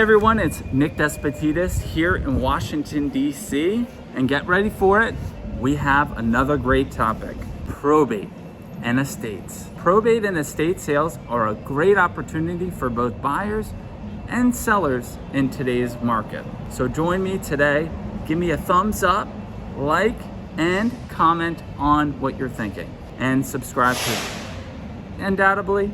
everyone, it's Nick Despotidis here in Washington, D.C. And get ready for it. We have another great topic, probate and estates. Probate and estate sales are a great opportunity for both buyers and sellers in today's market. So join me today. Give me a thumbs up, like, and comment on what you're thinking. And subscribe to it. Undoubtedly,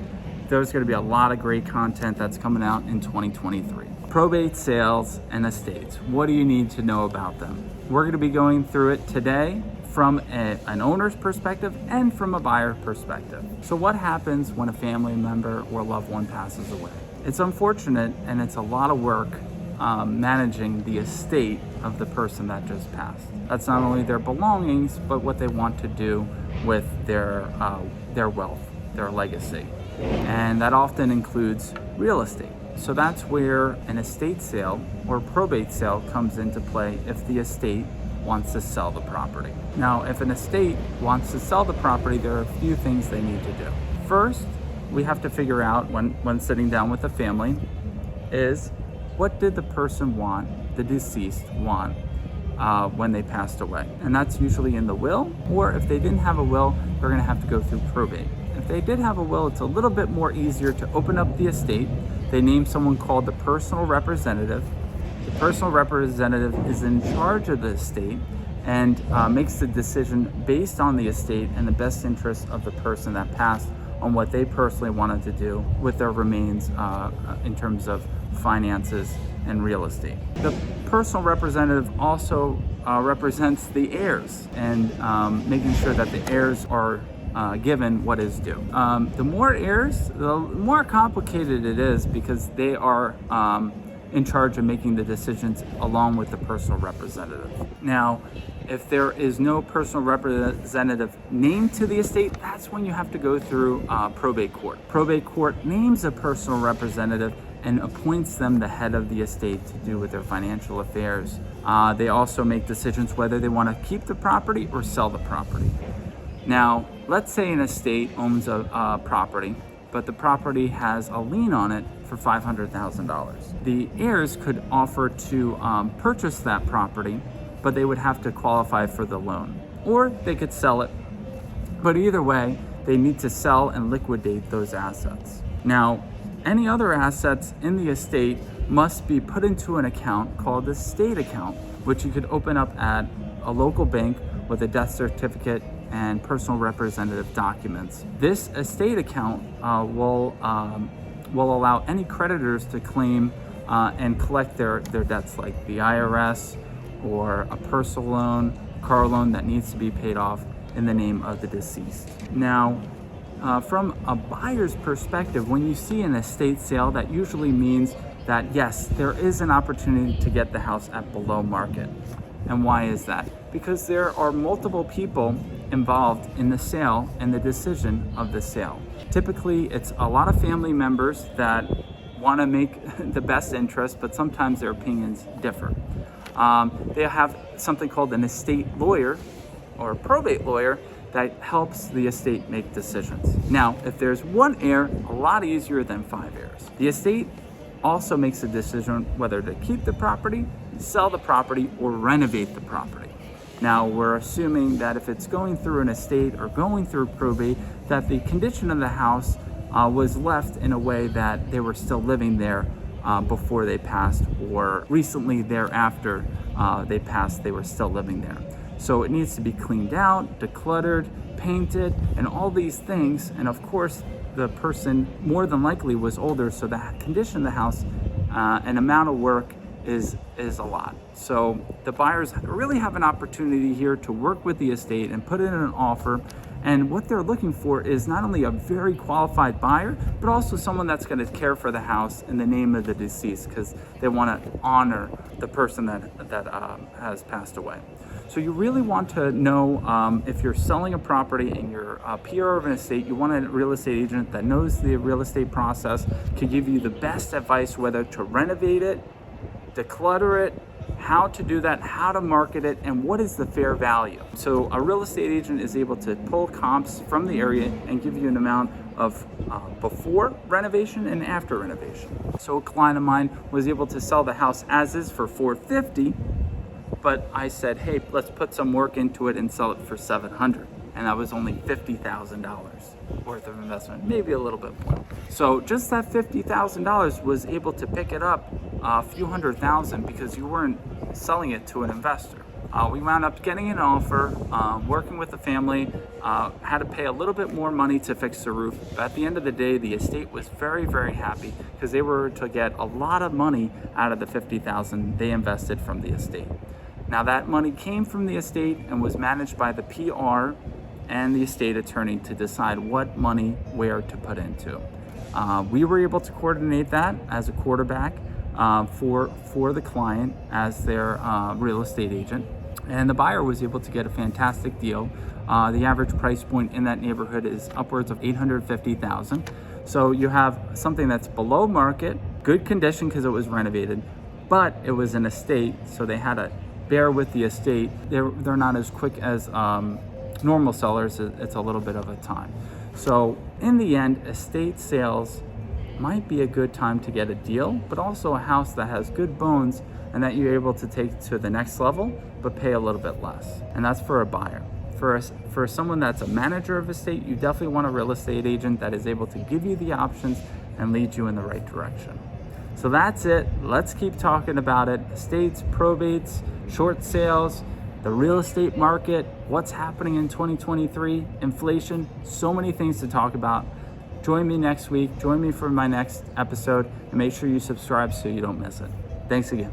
there's going to be a lot of great content that's coming out in 2023. Probate sales and estates. What do you need to know about them? We're going to be going through it today from an owner's perspective and from a buyer perspective. So what happens when a family member or loved one passes away? It's unfortunate and it's a lot of work managing the estate of the person that just passed. That's not only their belongings, but what they want to do with their wealth, their legacy. And that often includes real estate. So that's where an estate sale or probate sale comes into play if the estate wants to sell the property. Now, if an estate wants to sell the property, there are a few things they need to do. First, we have to figure out when sitting down with a family is what did the person want, the deceased want, when they passed away. And that's usually in the will, or if they didn't have a will, they're gonna have to go through probate. If they did have a will, it's a little bit more easier to open up the estate. They name someone called the personal representative. The personal representative is in charge of the estate and makes the decision based on the estate and the best interest of the person that passed on what they personally wanted to do with their remains in terms of finances and real estate. The personal representative also represents the heirs and making sure that the heirs are given what is due. The more heirs, the more complicated it is because they are in charge of making the decisions along with the personal representative. Now, if there is no personal representative named to the estate, that's when you have to go through probate court. Probate court names a personal representative and appoints them the head of the estate to do with their financial affairs. They also make decisions whether they want to keep the property or sell the property. Now, let's say an estate owns a property, but the property has a lien on it for $500,000. The heirs could offer to purchase that property, but they would have to qualify for the loan, or they could sell it. But either way, they need to sell and liquidate those assets. Now, any other assets in the estate must be put into an account called the estate account, which you could open up at a local bank with a death certificate and personal representative documents. This estate account will allow any creditors to claim and collect their debts, like the IRS or a personal loan, car loan that needs to be paid off in the name of the deceased. Now, from a buyer's perspective, when you see an estate sale, that usually means that yes, there is an opportunity to get the house at below market. And why is that? Because there are multiple people involved in the sale and the decision of the sale. Typically, it's a lot of family members that want to make the best interest, but sometimes their opinions differ. They have something called an estate lawyer or a probate lawyer that helps the estate make decisions. Now, if there's one heir, a lot easier than 5 heirs. The estate also makes a decision whether to keep the property, sell the property, or renovate the property. Now, we're assuming that if it's going through an estate or going through probate, that the condition of the house was left in a way that they were still living there before they passed, or recently thereafter they passed, they were still living there. So it needs to be cleaned out, decluttered, painted, and all these things. And of course, the person more than likely was older, so the condition of the house and amount of work is a lot. So the buyers really have an opportunity here to work with the estate and put in an offer. And what they're looking for is not only a very qualified buyer, but also someone that's going to care for the house in the name of the deceased, because they want to honor the person that has passed away. So you really want to know if you're selling a property and you're a PR of an estate, you want a real estate agent that knows the real estate process, can give you the best advice whether to renovate it, declutter it, how to do that, how to market it, and what is the fair value. So a real estate agent is able to pull comps from the area and give you an amount of before renovation and after renovation. So a client of mine was able to sell the house as is for $450, but I said, hey, let's put some work into it and sell it for $700. And that was only $50,000 worth of investment, maybe a little bit more. So just that $50,000 was able to pick it up a few $100,000 because you weren't selling it to an investor. We wound up getting an offer, working with the family, had to pay a little bit more money to fix the roof. But at the end of the day, the estate was very, very happy because they were to get a lot of money out of the $50,000 they invested from the estate. Now that money came from the estate and was managed by the PR and the estate attorney to decide what money where to put into. We were able to coordinate that as a quarterback for the client as their real estate agent. And the buyer was able to get a fantastic deal. The average price point in that neighborhood is upwards of $850,000. So you have something that's below market, good condition because it was renovated, but it was an estate, so they had to bear with the estate. They're not as quick as normal sellers. It's a little bit of a time. So in the end, estate sales might be a good time to get a deal, but also a house that has good bones and that you're able to take to the next level, but pay a little bit less. And that's for a buyer. For someone that's a manager of estate, you definitely want a real estate agent that is able to give you the options and lead you in the right direction. So that's it. Let's keep talking about it. Estates, probates, short sales, the real estate market, what's happening in 2023, inflation, so many things to talk about. Join me next week. Join me for my next episode, and make sure you subscribe so you don't miss it. Thanks again.